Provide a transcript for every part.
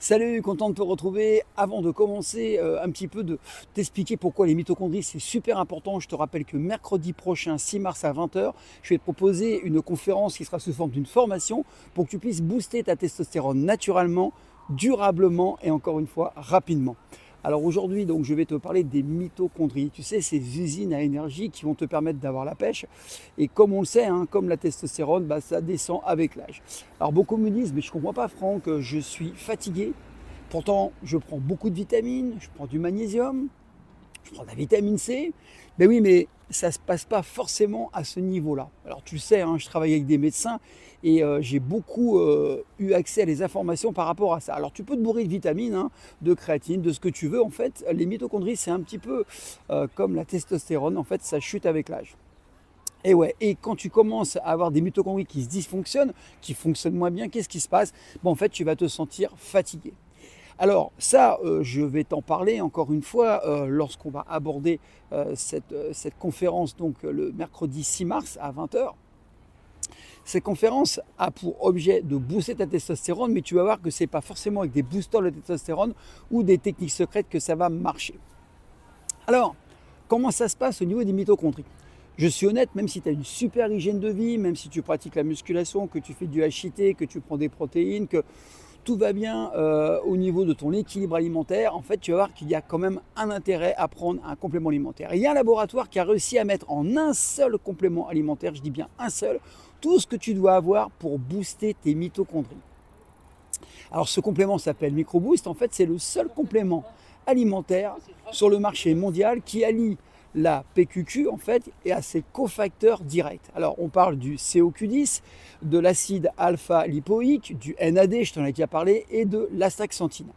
Salut, content de te retrouver. Avant de commencer, un petit peu de t'expliquer pourquoi les mitochondries c'est super important. Je te rappelle que mercredi prochain, 6 mars à 20 h, je vais te proposer une conférence qui sera sous forme d'une formation pour que tu puisses booster ta testostérone naturellement, durablement et encore une fois rapidement. Alors aujourd'hui, donc, je vais te parler des mitochondries. Tu sais, ces usines à énergie qui vont te permettre d'avoir la pêche. Et comme on le sait, hein, comme la testostérone, ça descend avec l'âge. Alors beaucoup me disent, mais je ne comprends pas Franck, je suis fatigué. Pourtant, je prends beaucoup de vitamines, je prends du magnésium, je prends de la vitamine C. Ben oui, mais ça ne se passe pas forcément à ce niveau-là. Alors tu le sais, hein, je travaille avec des médecins et j'ai beaucoup eu accès à des informations par rapport à ça. Alors tu peux te bourrer de vitamines, hein, de créatine, de ce que tu veux. En fait, les mitochondries, c'est un petit peu comme la testostérone. En fait, ça chute avec l'âge. Et ouais, et quand tu commences à avoir des mitochondries qui se dysfonctionnent, qui fonctionnent moins bien, qu'est-ce qui se passe? Bon, en fait, tu vas te sentir fatigué. Alors ça, je vais t'en parler encore une fois lorsqu'on va aborder cette conférence donc le mercredi 6 mars à 20 h. Cette conférence a pour objet de booster ta testostérone, mais tu vas voir que ce n'est pas forcément avec des boosters de testostérone ou des techniques secrètes que ça va marcher. Alors, comment ça se passe au niveau des mitochondries? Je suis honnête, même si tu as une super hygiène de vie, même si tu pratiques la musculation, que tu fais du HIIT, que tu prends des protéines, que tout va bien au niveau de ton équilibre alimentaire, en fait, tu vas voir qu'il y a quand même un intérêt à prendre un complément alimentaire. Et il y a un laboratoire qui a réussi à mettre en un seul complément alimentaire, je dis bien un seul, tout ce que tu dois avoir pour booster tes mitochondries. Alors ce complément s'appelle MicroBoost. En fait, c'est le seul complément alimentaire sur le marché mondial qui allie la PQQ en fait et à ses cofacteurs directs. Alors on parle du CoQ10, de l'acide alpha-lipoïque, du NAD, je t'en ai déjà parlé, et de l'astaxanthine.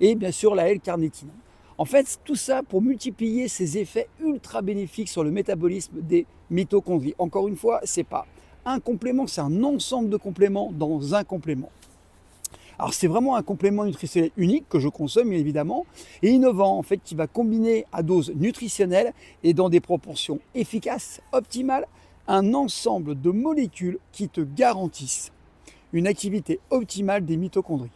Et bien sûr la L-carnitine. En fait, tout ça pour multiplier ces effets ultra bénéfiques sur le métabolisme des mitochondries. Encore une fois, c'est pas un complément, c'est un ensemble de compléments dans un complément. Alors c'est vraiment un complément nutritionnel unique que je consomme bien évidemment et innovant en fait qui va combiner à dose nutritionnelle et dans des proportions efficaces, optimales, un ensemble de molécules qui te garantissent une activité optimale des mitochondries.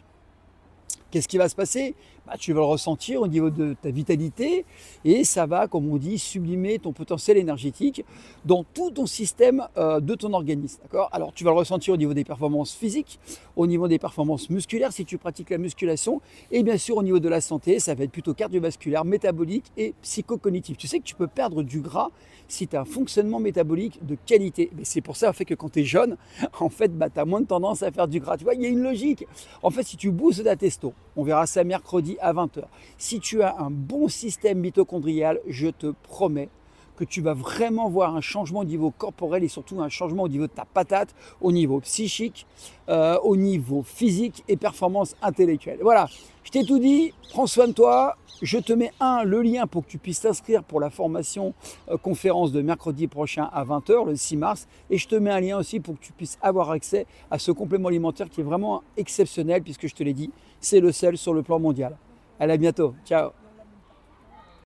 Qu'est-ce qui va se passer? Tu vas le ressentir au niveau de ta vitalité et ça va, comme on dit, sublimer ton potentiel énergétique dans tout ton système de ton organisme. Alors, tu vas le ressentir au niveau des performances physiques, au niveau des performances musculaires si tu pratiques la musculation et bien sûr au niveau de la santé, ça va être plutôt cardiovasculaire, métabolique et psychocognitif. Tu sais que tu peux perdre du gras si tu as un fonctionnement métabolique de qualité. Mais c'est pour ça en fait, que quand tu es jeune, en fait, tu as moins de tendance à faire du gras. Tu vois, il y a une logique. En fait, si tu boostes ta testo, on verra ça mercredi à 20 h. Si tu as un bon système mitochondrial, je te promets que tu vas vraiment voir un changement au niveau corporel et surtout un changement au niveau de ta patate, au niveau psychique, au niveau physique et performance intellectuelle. Voilà, je t'ai tout dit, prends soin de toi. Je te mets le lien pour que tu puisses t'inscrire pour la formation conférence de mercredi prochain à 20 h, le 6 mars. Et je te mets un lien aussi pour que tu puisses avoir accès à ce complément alimentaire qui est vraiment exceptionnel puisque je te l'ai dit, c'est le seul sur le plan mondial. Allez, à bientôt. Ciao.